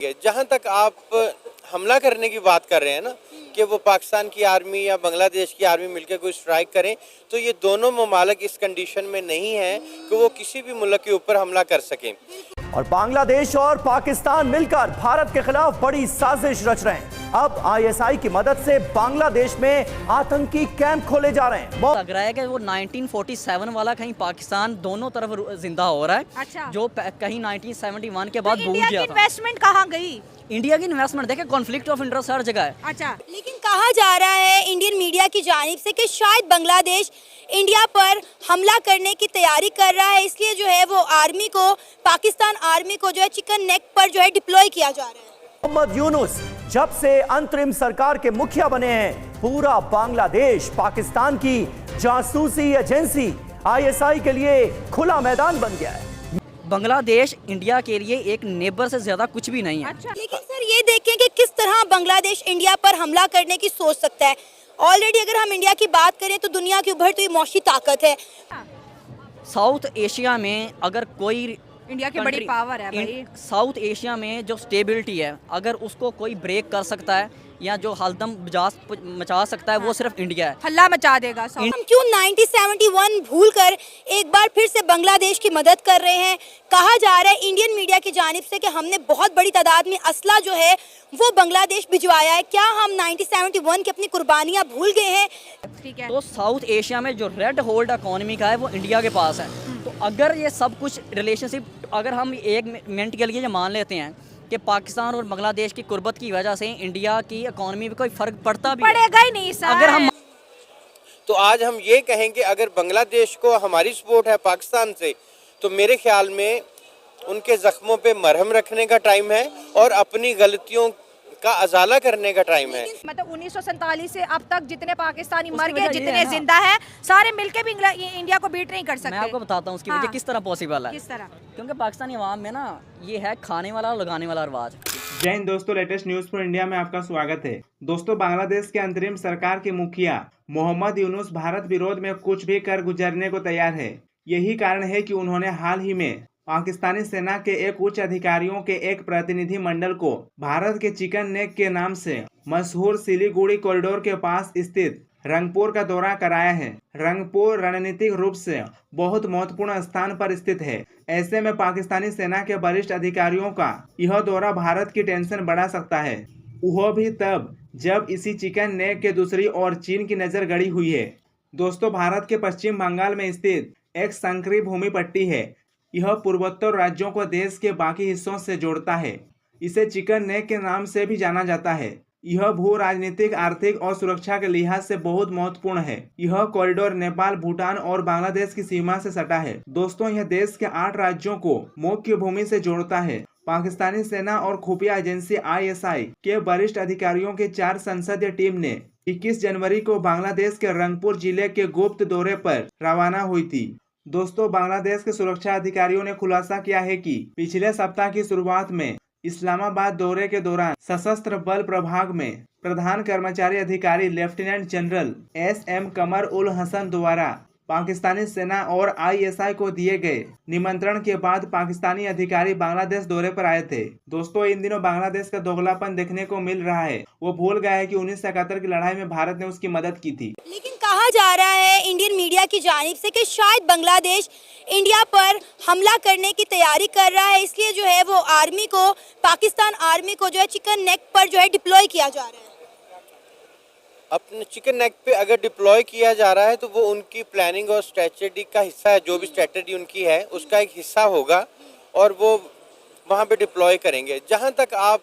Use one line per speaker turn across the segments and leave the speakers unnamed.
जहां तक आप हमला करने की बात कर रहे हैं ना कि वो पाकिस्तान की आर्मी या बांग्लादेश की आर्मी मिलकर कोई स्ट्राइक करें, तो ये दोनों ममालिक इस कंडीशन में नहीं है कि वो किसी भी मुल्क के ऊपर हमला कर सकें।
और बांग्लादेश और पाकिस्तान मिलकर भारत के खिलाफ बड़ी साजिश रच रहे हैं। अब आईएसआई की मदद से बांग्लादेश में आतंकी कैंप खोले जा रहे हैं।
लग रहा है कि वो 1947 वाला कहीं पाकिस्तान दोनों तरफ जिंदा हो रहा है।
अच्छा।
जो कहीं 1971 के बाद
तो
भूल
इंडिया
गया
की
था।
इन्वेस्टमेंट कहाँ गई?
इंडिया की इन्वेस्टमेंट देखे, कॉन्फ्लिक्ट ऑफ इंटरेस्ट हर जगह है।
अच्छा,
लेकिन कहा जा रहा है इंडियन मीडिया की जानिब से कि शायद बांग्लादेश इंडिया पर हमला करने की तैयारी कर रहा है, इसलिए जो है वो आर्मी को, पाकिस्तान आर्मी को जो है चिकन नेक पर जो है डिप्लॉय किया जा रहा है।
मोहम्मद यूनुस जब से अंतरिम सरकार के मुखिया बने हैं, पूरा बांग्लादेश पाकिस्तान की जासूसी एजेंसी आईएसआई के लिए खुला मैदान बन गया है।
बांग्लादेश इंडिया के लिए एक नेबर से ज्यादा कुछ भी नहीं है।
अच्छा।
लेकिन सर ये देखें कि किस तरह बांग्लादेश इंडिया पर हमला करने की सोच सकता है। ऑलरेडी अगर हम इंडिया की बात करें तो दुनिया की उभरती हुई मौशी ताकत है।
साउथ एशिया में अगर कोई
इंडिया की बड़ी पावर है भाई।
साउथ एशिया में जो स्टेबिलिटी है, अगर उसको कोई ब्रेक कर सकता है या जो हलदम मचा सकता है, वो सिर्फ इंडिया है।
हल्ला मचा देगा।
हम क्यों 1971 भूलकर एक बार फिर से बांग्लादेश की मदद कर रहे हैं? कहा जा रहा है इंडियन मीडिया की जानिब से कि हमने बहुत बड़ी तादाद में असला जो है वो बांग्लादेश भिजवाया है। क्या हम 1971 की अपनी कुर्बानियां भूल गए हैं?
ठीक है।
तो साउथ एशिया में जो रेड होल्ड इकोनॉमी का है वो इंडिया के पास है। तो अगर ये सब कुछ रिलेशनशिप, अगर हम एक मिनट के लिए ये मान लेते हैं कि पाकिस्तान और बांग्लादेश की कुर्बत की वजह से इंडिया की इकोनॉमी में कोई फर्क पड़ता भी
पड़ेगा ही नहीं सर।
अगर हम
तो आज हम ये कहें कि अगर बांग्लादेश को हमारी सपोर्ट है पाकिस्तान से, तो मेरे ख्याल में उनके जख्मों पे मरहम रखने का टाइम है और अपनी गलतियों का अजाला करने का टाइम है।
मतलब 1947 से अब तक जितने पाकिस्तानी मर
उसकी
गए,
वजह ये
जितने
है ना।
जिंदा हैं, सारे मिलके भी इंडिया को बीट नहीं कर सकते।
मैं आपको बताता हूँ उसकी वजह
हाँ।
किस तरह पॉसिबल है।
किस तरह?
क्योंकि पाकिस्तानी अवाम में ना ये है खाने वाला और लगाने वाला रिवाज।
जय हिंद दोस्तों, लेटेस्ट न्यूज फॉर इंडिया में आपका स्वागत है। दोस्तों, बांग्लादेश के अंतरिम सरकार के मुखिया मोहम्मद यूनुस भारत विरोध में कुछ भी कर गुजरने को तैयार है। यही कारण है कि उन्होंने हाल ही में पाकिस्तानी सेना के एक उच्च अधिकारियों के एक प्रतिनिधि मंडल को भारत के चिकन नेक के नाम से मशहूर सिलीगुड़ी कॉरिडोर के पास स्थित रंगपुर का दौरा कराया है। रंगपुर रणनीतिक रूप से बहुत महत्वपूर्ण स्थान पर स्थित है। ऐसे में पाकिस्तानी सेना के वरिष्ठ अधिकारियों का यह दौरा भारत की टेंशन बढ़ा सकता है, वह भी तब जब इसी चिकन नेक के दूसरी ओर चीन की नजर गड़ी हुई है। दोस्तों, भारत के पश्चिम बंगाल में स्थित एक संकरी भूमि पट्टी है। यह पूर्वोत्तर राज्यों को देश के बाकी हिस्सों से जोड़ता है। इसे चिकन नेक के नाम से भी जाना जाता है। यह भू राजनीतिक, आर्थिक और सुरक्षा के लिहाज से बहुत महत्वपूर्ण है। यह कॉरिडोर नेपाल, भूटान और बांग्लादेश की सीमा से सटा है। दोस्तों, यह देश के 8 राज्यों को मुख्य भूमि से जोड़ता है। पाकिस्तानी सेना और खुफिया एजेंसी आईएसआई के वरिष्ठ अधिकारियों की 4 संसदीय टीम ने 21 जनवरी को बांग्लादेश के रंगपुर जिले के गुप्त दौरे पर रवाना हुई थी। दोस्तों, बांग्लादेश के सुरक्षा अधिकारियों ने खुलासा किया है कि पिछले सप्ताह की शुरुआत में इस्लामाबाद दौरे के दौरान सशस्त्र बल प्रभाग में प्रधान कर्मचारी अधिकारी लेफ्टिनेंट जनरल एसएम कमर उल हसन द्वारा पाकिस्तानी सेना और आईएसआई को दिए गए निमंत्रण के बाद पाकिस्तानी अधिकारी बांग्लादेश दौरे पर आए थे। दोस्तों, इन दिनों बांग्लादेश का दोगलापन देखने को मिल रहा है। वो भूल गया है कि 1971 की लड़ाई में भारत ने उसकी मदद की थी।
लेकिन कहा जा रहा है इंडियन मीडिया की जानिब से कि शायद बांग्लादेश इंडिया पर हमला करने की तैयारी कर रहा है, इसलिए जो है वो आर्मी को, पाकिस्तान आर्मी को जो है चिकन नेक पर जो है डिप्लॉय किया जा रहा है।
अपने चिकन नेक पे अगर डिप्लॉय किया जा रहा है तो वो उनकी प्लानिंग और स्ट्रेटजी का हिस्सा है। जो भी स्ट्रेटजी उनकी है उसका एक हिस्सा होगा और वो वहाँ पे डिप्लॉय करेंगे। जहाँ तक आप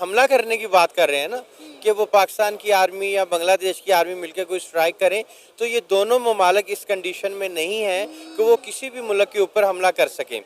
हमला करने की बात कर रहे हैं ना कि वो पाकिस्तान की आर्मी या बांग्लादेश की आर्मी मिलकर कोई स्ट्राइक करें, तो ये दोनों ममालिक इस कंडीशन में नहीं है कि वो किसी भी मुल्क के ऊपर हमला कर सकें।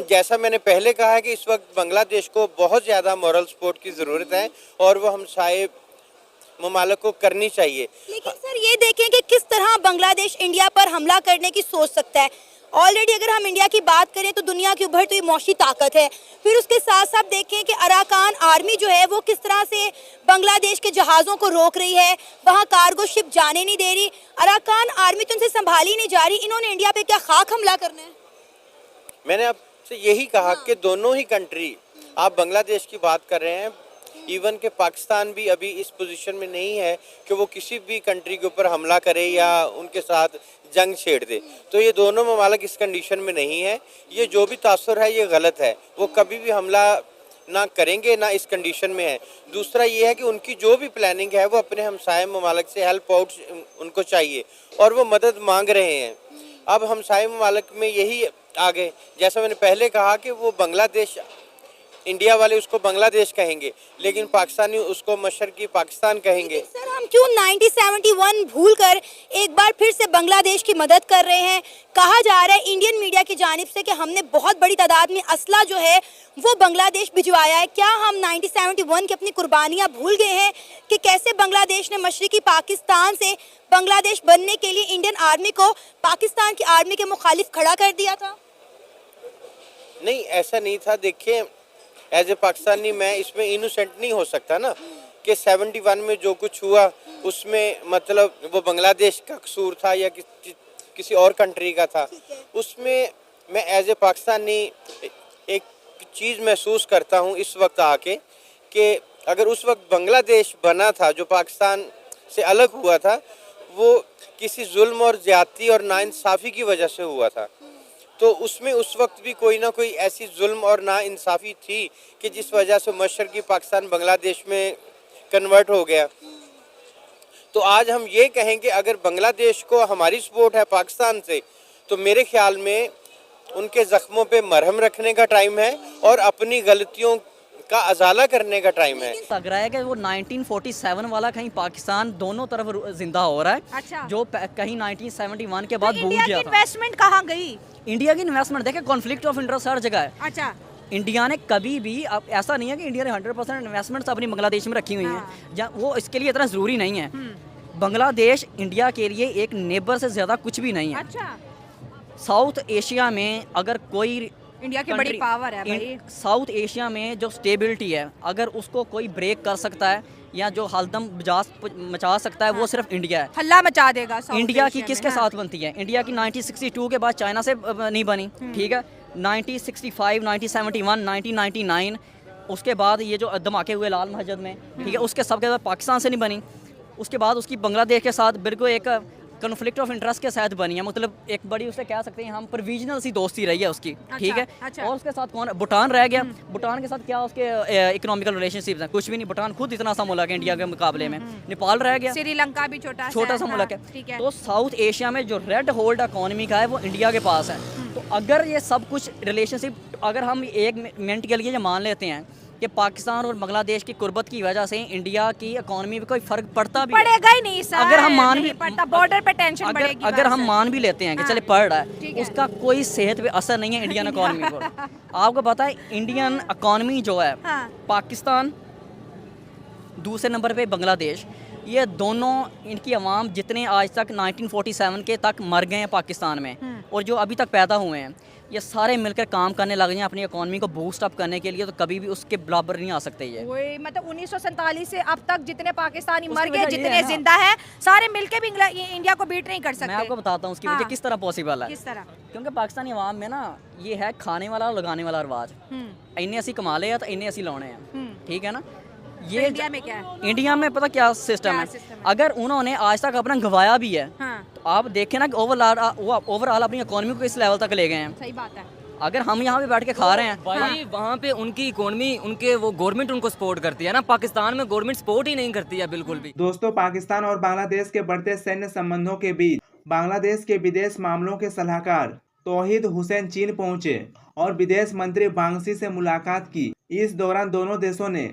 जैसा मैंने पहले कहा है कि इस वक्त बांग्लादेश को बहुत ज़्यादा मॉरल सपोर्ट की ज़रूरत है और वो हम सारे ममालिक को करनी चाहिए।
लेकिन सर ये देखें कि किस तरह बांग्लादेश इंडिया पर हमला करने की सोच सकता है। ऑलरेडी अगर हम इंडिया की बात करें तो दुनिया की उभरती हुई मौशी ताकत है। फिर उसके साथ साथ देखें कि अराकान आर्मी जो है वो किस तरह से बांग्लादेश के जहाज़ों को रोक रही है, वहाँ कार्गो शिप जाने नहीं दे रही। अराकान आर्मी तो उनसे संभाली नहीं जा रही। इन्होंने इंडिया पे क्या खाक हमला करना है?
मैंने आपसे यही कहा कि दोनों ही कंट्री आप बांग्लादेश की बात कर रहे हैं, इवन के पाकिस्तान भी अभी इस पोजीशन में नहीं है कि वो किसी भी कंट्री के ऊपर हमला करे या उनके साथ जंग छेड़ दे। तो ये दोनों ममालिक इस कंडीशन में नहीं है। ये जो भी तासुर है ये गलत है, वो कभी भी हमला ना करेंगे, ना इस कंडीशन में है। दूसरा ये है कि उनकी जो भी प्लानिंग है वो अपने हमसाय ममालिक से हेल्प आउट उनको चाहिए और वो मदद मांग रहे हैं। अब हमसाय ममालिक में यही आगे, जैसा मैंने पहले कहा कि वो बांग्लादेश, इंडिया वाले उसको बांग्लादेश कहेंगे लेकिन पाकिस्तानी उसको मशरकी पाकिस्तान कहेंगे।
सर हम क्यों 1971 भूल कर एक बार फिर से बांग्लादेश की मदद कर रहे हैं? कहा जा रहा है इंडियन मीडिया की जानिब से कि हमने बहुत बड़ी तादाद में असला जो है वो बांग्लादेश भिजवाया है। क्या हम 1971 की अपनी कुर्बानियां भूल गए हैं कि कैसे बांग्लादेश ने मशरकी पाकिस्तान से बांग्लादेश बनने के लिए इंडियन आर्मी को पाकिस्तान की आर्मी के मुखालिफ खड़ा कर दिया था?
नहीं, ऐसा नहीं था। देखिए, एज ए पाकिस्तानी मैं इसमें इनोसेंट नहीं हो सकता ना कि 71 में जो कुछ हुआ उसमें मतलब वो बांग्लादेश का कसूर था या किसी और कंट्री का था। उसमें मैं एज ए पाकिस्तानी एक चीज़ महसूस करता हूँ इस वक्त आके कि अगर उस वक्त बांग्लादेश बना था जो पाकिस्तान से अलग हुआ था, वो किसी जुल्म और ज़्यादती और नाइंसाफ़ी की वजह से हुआ था। तो उसमें उस वक्त भी कोई ना कोई ऐसी जुल्म और नाइंसाफ़ी थी कि जिस वजह से मशरकी पाकिस्तान बांग्लादेश में कन्वर्ट हो गया। तो आज हम ये कहेंगे अगर बांग्लादेश को हमारी सपोर्ट है पाकिस्तान से, तो मेरे ख्याल में उनके ज़ख्मों पे मरहम रखने का टाइम है और अपनी गलतियों का अजाला करने का टाइम है।
लग रहा है कि वो 1947 वाला कहीं पाकिस्तान दोनों तरफ जिंदा हो रहा है।
अच्छा।
जो कहीं 1971 के बाद भूल
इंडिया
गया
की
था।
इन्वेस्टमेंट कहाँ गई?
इंडिया की इन्वेस्टमेंट देखे, कॉन्फ्लिक्ट ऑफ इंटरेस्ट हर जगह है।
अच्छा।
इंडिया ने कभी भी, अब ऐसा नहीं है कि इंडिया ने 100% इन्वेस्टमेंट्स अपनी बांग्लादेश में रखी हुई हैं, या वो इसके लिए इतना ज़रूरी नहीं है। बांग्लादेश इंडिया के लिए एक नेबर से ज़्यादा कुछ भी नहीं है।
अच्छा।
साउथ एशिया में अगर कोई
इंडिया की बड़ी पावर है भाई।
साउथ एशिया में जो स्टेबिलिटी है, अगर उसको कोई ब्रेक कर सकता है या जो हलदम मचा सकता है, वो सिर्फ इंडिया है।
हल्ला मचा देगा साउथ
इंडिया की
एशिया
किसके
में,
साथ बनती है? इंडिया की 1962 के बाद चाइना से नहीं बनी, ठीक है। 1965, 1971, 1999 उसके बाद ये जो धमाके हुए लाल मस्जिद में, ठीक है, उसके सब के बाद पाकिस्तान से नहीं बनी। उसके बाद उसकी बांग्लादेश के साथ बिल्कुल एक कन्फ्लिक्ट ऑफ इंटरेस्ट के साथ बनी है, मतलब एक बड़ी उसे कह सकते हैं हम प्रोविजनल सी दोस्ती रही है उसकी, ठीक है।
अच्छा।
और उसके साथ कौन? भूटान रह गया। भूटान के साथ क्या उसके इकोनॉमिकल रिलेशनशिप्स हैं? कुछ भी नहीं। भूटान खुद इतना सा मुल्क है इंडिया के मुकाबले में। नेपाल रह गया,
श्रीलंका भी छोटा
सा मुल्क
ठीक
है। तो साउथ एशिया में जो रेड होल्ड इकोनॉमी का है वो इंडिया के पास है। तो अगर ये सब कुछ रिलेशनशिप, अगर हम एक मिनट के लिए ये मान लेते हैं कि पाकिस्तान और बांग्लादेश की कुर्बत की वजह से इंडिया की इकोनॉमी में कोई फर्क पड़ता भी
पड़ेगा ही नहीं सर।
अगर हम मान भी
पड़ता, बॉर्डर पे टेंशन बढ़ेगी।
अगर हम मान भी लेते हैं कि चले पड़ रहा
ठीक
है,
है।
उसका कोई सेहत पे असर नहीं है इंडियन इकोनॉमी पर। आपको पता है इंडियन इकोनॉमी जो है,
हाँ।
पाकिस्तान दूसरे नंबर पे बांग्लादेश, ये दोनों इनकी अवाम जितने आज तक 1947 के तक मर गए हैं पाकिस्तान में और जो अभी तक पैदा हुए हैं, ये सारे मिलकर काम करने लग जाएं अपनी इकोनॉमी को बूस्ट अप करने के लिए, तो कभी भी उसके बराबर नहीं आ सकते ये।
वही मतलब 1947 से अब तक जितने पाकिस्तानी
उसकी
मर गए,
वजह ये
जितने
है ना।
जिंदा हैं, सारे मिलके भी इंडिया को बीट नहीं कर सकते।
मैं आपको बताता हूँ उसकी
हाँ।
वजह किस तरह पॉसिबल है।
किस तरह?
क्योंकि पाकिस्तानी अवाम में ना ये है खाने वाला और लगाने वाला रिवाज। इन्ने असी कमा ले तो इन्ने असी लाने हैं, ठीक है ना। ये
इंडिया में क्या है?
इंडिया में पता क्या सिस्टम
क्या
है?
सिस्टम है?
अगर उन्होंने आज तक अपना गवाया भी है,
हाँ।
तो आप देखें ना कि ओवरऑल अपनी इकोनॉमी को किस लेवल तक ले गए हैं।
सही बात है।
अगर हम यहाँ पे बैठ के खा रहे हैं,
भाई वहाँ पे उनकी इकोनॉमी, उनके वो गवर्नमेंट उनको सपोर्ट करती है ना। पाकिस्तान में गवर्नमेंट सपोर्ट ही नहीं करती है बिल्कुल भी।
दोस्तों, पाकिस्तान और बांग्लादेश के बढ़ते सैन्य संबंधों के बीच बांग्लादेश के विदेश मामलों के सलाहकार तौहीद हुसैन चीन पहुंचे और विदेश मंत्री बांग्सी से मुलाकात की। इस दौरान दोनों देशों ने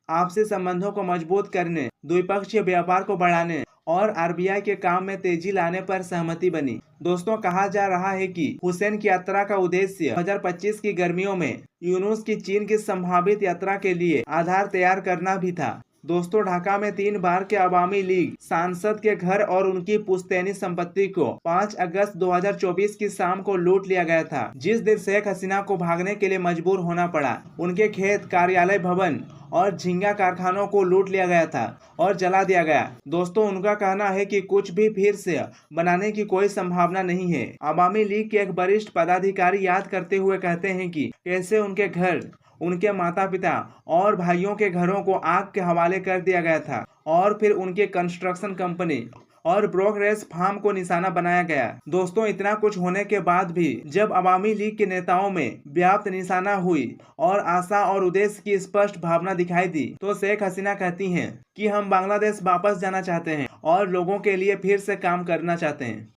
आपसी संबंधों को मजबूत करने, द्विपक्षीय व्यापार को बढ़ाने और आरबीआई के काम में तेजी लाने पर सहमति बनी। दोस्तों, कहा जा रहा है कि हुसैन की यात्रा का उद्देश्य 2025 की गर्मियों में यूनुस की चीन की संभावित यात्रा के लिए आधार तैयार करना भी था। दोस्तों, ढाका में 3 बार के अवामी लीग सांसद के घर और उनकी पुश्तैनी संपत्ति को 5 अगस्त 2024 की शाम को लूट लिया गया था, जिस दिन शेख हसीना को भागने के लिए मजबूर होना पड़ा। उनके खेत, कार्यालय भवन और झींगा कारखानों को लूट लिया गया था और जला दिया गया। दोस्तों, उनका कहना है कि कुछ भी फिर से बनाने की कोई संभावना नहीं है। अवामी लीग के एक वरिष्ठ पदाधिकारी याद करते हुए कहते हैं कि कैसे उनके घर उनके माता पिता और भाइयों के घरों को आग के हवाले कर दिया गया था और फिर उनके कंस्ट्रक्शन कंपनी और ब्रोकरेज फार्म को निशाना बनाया गया। दोस्तों, इतना कुछ होने के बाद भी जब अवामी लीग के नेताओं में व्याप्त निशाना हुई और आशा और उद्देश्य की स्पष्ट भावना दिखाई दी, तो शेख हसीना कहती हैं कि हम बांग्लादेश वापस जाना चाहते हैं और लोगों के लिए फिर से काम करना चाहते हैं।